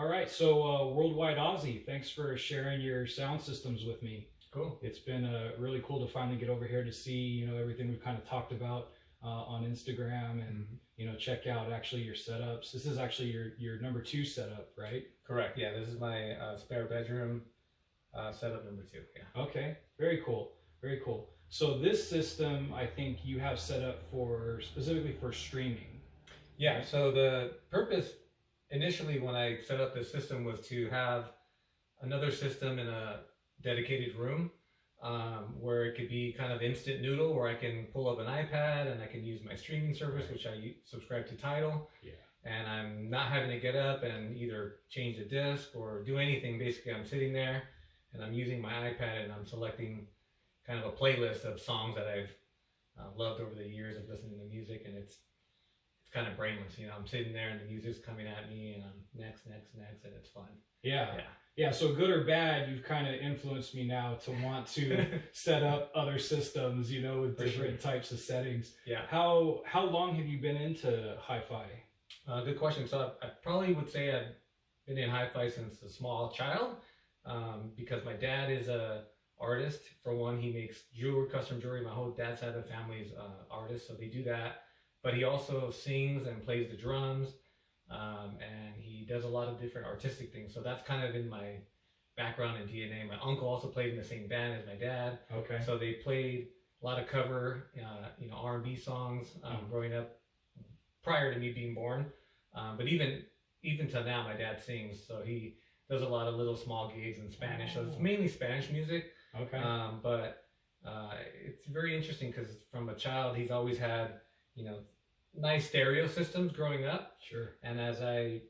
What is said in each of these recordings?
All right, so Worldwide Aussie, thanks for sharing your sound systems with me. Cool. It's been really cool to finally get over here to see, everything we've kind of talked about on Instagram and, check out actually your setups. This is actually your number 2 setup, right? Correct. Yeah, this is my spare bedroom setup number 2. Yeah. Okay, very cool. Very cool. So this system, I think you have set up specifically for streaming. Yeah, so the purpose initially when I set up this system was to have another system in a dedicated room where it could be kind of instant noodle, where I can pull up an iPad and I can use my streaming service, which I subscribe to Tidal. Yeah. And I'm not having to get up and either change a disc or do anything. Basically, I'm sitting there and I'm using my iPad and I'm selecting kind of a playlist of songs that I've loved over the years of listening to music, and it's kind of brainless. I'm sitting there and the music's coming at me and I'm next, and it's fun. Yeah. So good or bad, you've kind of influenced me now to want to set up other systems, with different types of settings. Yeah. How long have you been into hi-fi? Good question. So I probably would say I've been in hi-fi since a small child, because my dad is a artist. For one, he makes custom jewelry. My whole dad's side of the family is artists, so they do that. But he also sings and plays the drums, and he does a lot of different artistic things. So that's kind of in my background and DNA. My uncle also played in the same band as my dad. Okay. So they played a lot of cover, R&B songs growing up prior to me being born. But even till now, my dad sings. So he does a lot of little small gigs in Spanish. So it's mainly Spanish music. Okay. But it's very interesting because from a child, he's always had, nice stereo systems growing up. Sure. And as I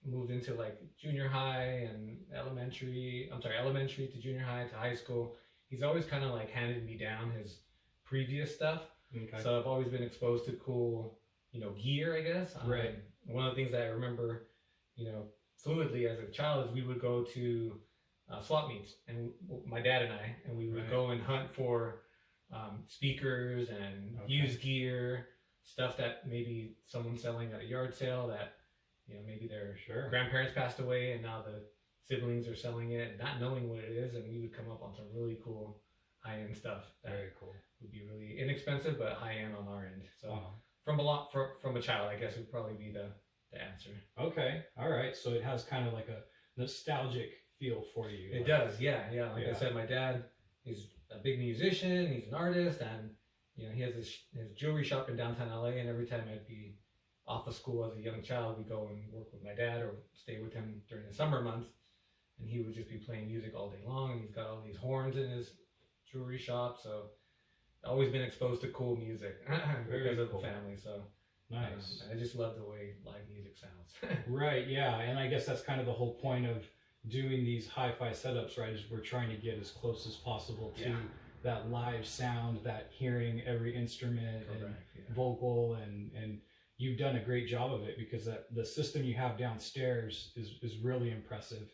moved into like junior high and elementary to junior high to high school, he's always kind of like handed me down his previous stuff. Okay. So I've always been exposed to cool, gear, I guess. Right. One of the things that I remember, fluidly as a child is we would go to swap meets, and my dad and we would go and hunt for speakers and used gear, stuff that maybe someone's selling at a yard sale that maybe their grandparents passed away and now the siblings are selling it, not knowing what it is, and we would come up on some really cool high-end stuff that would be really inexpensive but high-end on our end. So from a child, I guess would probably be the answer. Okay, all right. So it has kind of like a nostalgic feel for you. It does, yeah. Like I said, my dad is a big musician. He's an artist, and he has his jewelry shop in downtown LA. And every time I'd be off of school as a young child, we'd go and work with my dad or stay with him during the summer months, and he would just be playing music all day long. And he's got all these horns in his jewelry shop, so I've always been exposed to cool music because of the family. So. Nice. I just love the way live music sounds. Right, yeah. And I guess that's kind of the whole point of doing these hi-fi setups, right? Is we're trying to get as close as possible to that live sound, that hearing every instrument and vocal, and you've done a great job of it, because the system you have downstairs is really impressive.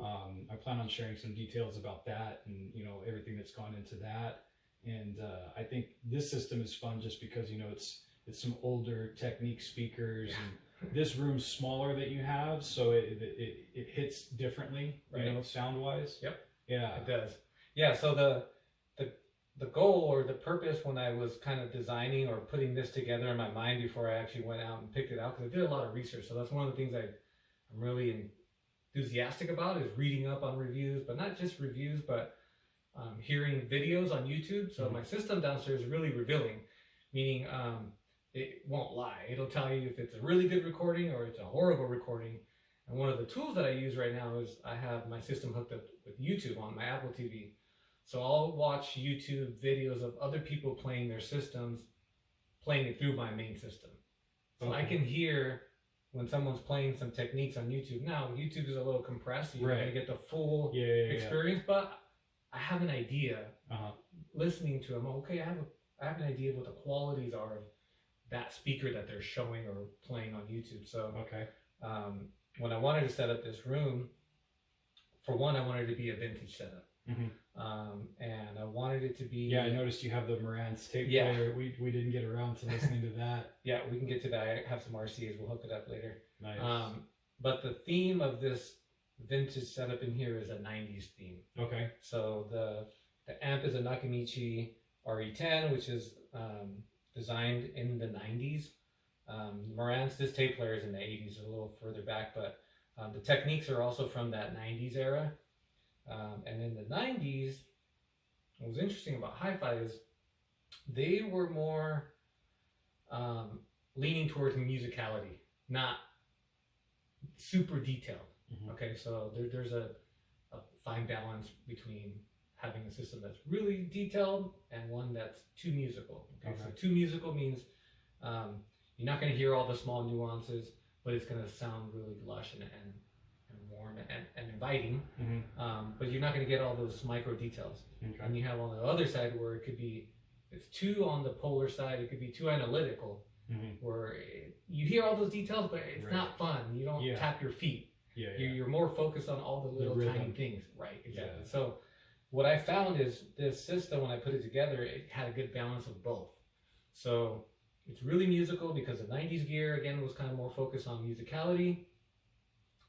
I plan on sharing some details about that and everything that's gone into that. And I think this system is fun just because it's some older Technique speakers, and this room's smaller that you have, so it hits differently, sound wise. Yep. Yeah, it does. Yeah. So the goal or the purpose when I was kind of designing or putting this together in my mind before I actually went out and picked it out, because I did a lot of research. So that's one of the things I'm really enthusiastic about, is reading up on reviews, but not just reviews, but hearing videos on YouTube. So my system downstairs is really revealing, meaning it won't lie. It'll tell you if it's a really good recording or it's a horrible recording. And one of the tools that I use right now is I have my system hooked up with YouTube on my Apple TV. So I'll watch YouTube videos of other people playing their systems, playing it through my main system. So I can hear when someone's playing some techniques on YouTube. Now, YouTube is a little compressed, so you're going to get the full experience, but I have an idea listening to them. Okay, I have an idea of what the qualities are of that speaker that they're showing or playing on YouTube. So when I wanted to set up this room, for one, I wanted it to be a vintage setup. And I wanted it to be... Yeah, I noticed you have the Marantz tape player. We didn't get around to listening to that. Yeah, we can get to that. I have some RCAs. We'll hook it up later. Nice. but the theme of this vintage setup in here is a 90s theme. Okay. So the amp is a Nakamichi RE10, which is designed in the 90s. Marantz, this tape player is in the 80s, a little further back, but the techniques are also from that 90s era. And in the 90s, what was interesting about hi-fi is they were more leaning towards musicality, not super detailed. Mm-hmm. Okay, so there's a fine balance between having a system that's really detailed and one that's too musical. Okay, so too musical means you're not going to hear all the small nuances, but it's going to sound really lush and warm and inviting. Mm-hmm. But you're not going to get all those micro details. Okay. And you have on the other side where it could be, it's too on the polar side, it could be too analytical, where you hear all those details, but it's not fun. You don't tap your feet. You're more focused on all the little tiny things. Right, exactly. Yeah. So what I found is this system, when I put it together, it had a good balance of both. So it's really musical because the 90s gear, again, was kind of more focused on musicality.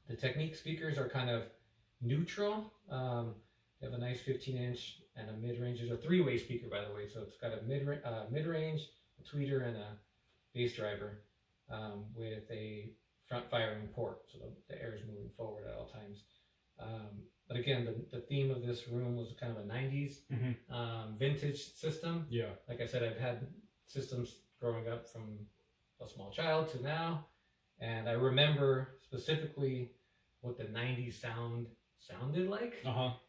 The Technique speakers are kind of neutral. They have a nice 15-inch and a mid-range. There's a three-way speaker, by the way, so it's got a mid-range, a tweeter, and a bass driver with a front-firing port, so the air is moving forward at all times. But again, the theme of this room was kind of a 90s vintage system. Yeah. Like I said, I've had systems growing up from a small child to now, and I remember specifically what the 90s sounded like,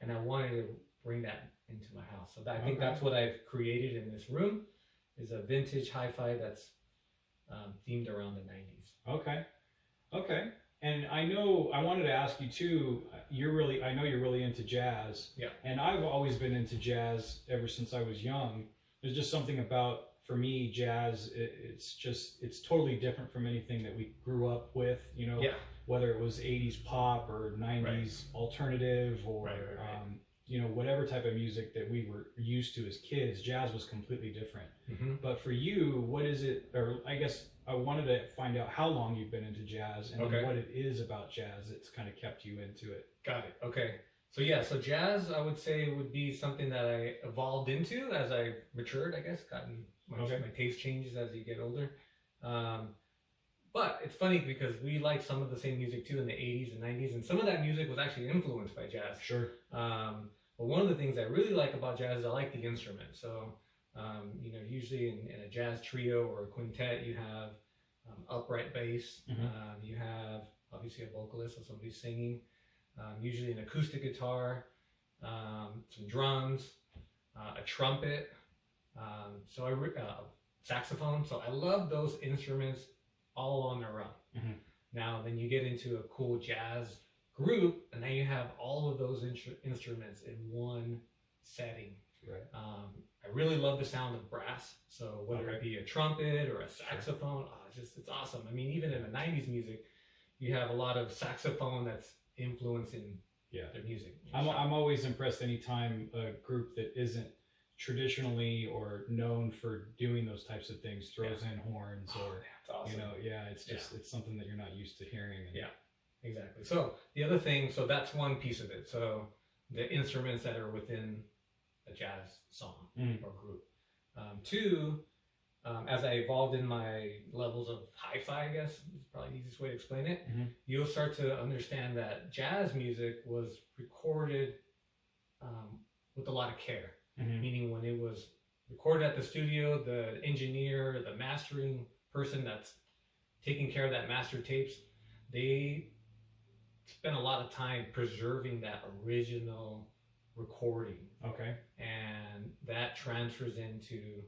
and I wanted to bring that into my house. So I think that's what I've created in this room, is a vintage hi-fi that's themed around the 90s. Okay. And I wanted to ask you too, I know you're really into jazz. Yeah. And I've always been into jazz ever since I was young. There's just something about, for me, jazz, it's totally different from anything that we grew up with, whether it was 80s pop or 90s alternative or, whatever type of music that we were used to as kids, jazz was completely different. But for you, what is it, or I guess I wanted to find out how long you've been into jazz and then what it is about jazz that's kind of kept you into it. Got it. Okay. So jazz, I would say, would be something that I evolved into as I matured, I guess, gotten my taste changes as you get older. But it's funny because we like some of the same music too in the 80s and 90s, and some of that music was actually influenced by jazz. Sure. But one of the things I really like about jazz is I like the instrument. So, usually in a jazz trio or a quintet, you have upright bass. You have obviously a vocalist, so somebody's singing. Usually an acoustic guitar, some drums, a trumpet, saxophone. So I love those instruments all on their own. Now, then you get into a cool jazz group, and now you have all of those instruments in one setting. Right. I really love the sound of brass. So whether it be a trumpet or a saxophone, it's awesome. I mean, even in the 90s music, you have a lot of saxophone that's influencing their music. I'm always impressed anytime a group that isn't traditionally or known for doing those types of things throws in horns or awesome. It's something that you're not used to hearing. Exactly. So the other thing, so that's one piece of it. So the instruments that are within a jazz song or group. Two, as I evolved in my levels of hi-fi, I guess is probably the easiest way to explain it, you'll start to understand that jazz music was recorded with a lot of care. Meaning when it was recorded at the studio, the engineer, the mastering person that's taking care of that master tapes, they spent a lot of time preserving that original recording. And that transfers into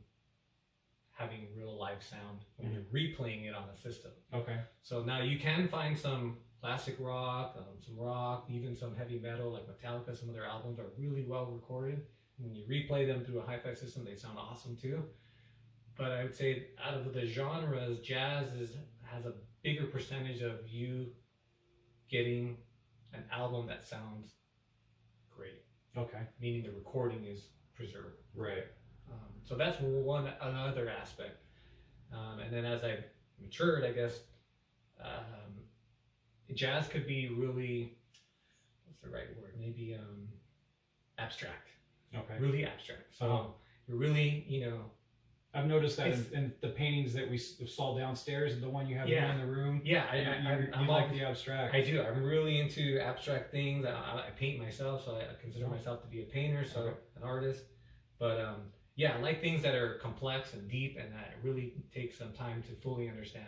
having real live sound when you're replaying it on the system. So now you can find some classic rock, some rock, even some heavy metal like Metallica. Some of their albums are really well recorded. When you replay them through a hi-fi system, they sound awesome too. But I would say out of the genres, jazz has a bigger percentage of you getting an album that sounds great. Meaning the recording is preserved. Right. So that's another aspect. And then as I've matured, I guess, jazz could be really, what's the right word? Maybe abstract. Okay. Really abstract. So you're really, you know. I've noticed that in the paintings that we saw downstairs, the one you have in the room. Yeah, I like the abstract. I do. I'm really into abstract things. I paint myself, so I consider myself to be a painter, so an artist. But yeah, I like things that are complex and deep, and that really take some time to fully understand.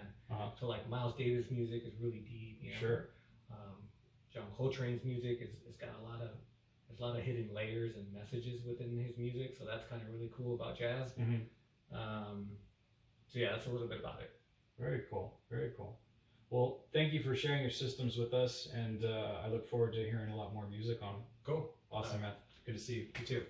So like Miles Davis' music is really deep. You know? Sure. John Coltrane's music is got there's a lot of hidden layers and messages within his music, so that's kind of really cool about jazz. So yeah, that's a little bit about it. Very cool. Very cool. Well, thank you for sharing your systems with us, and I look forward to hearing a lot more music on them. Cool. Awesome, man. Good to see you. You too.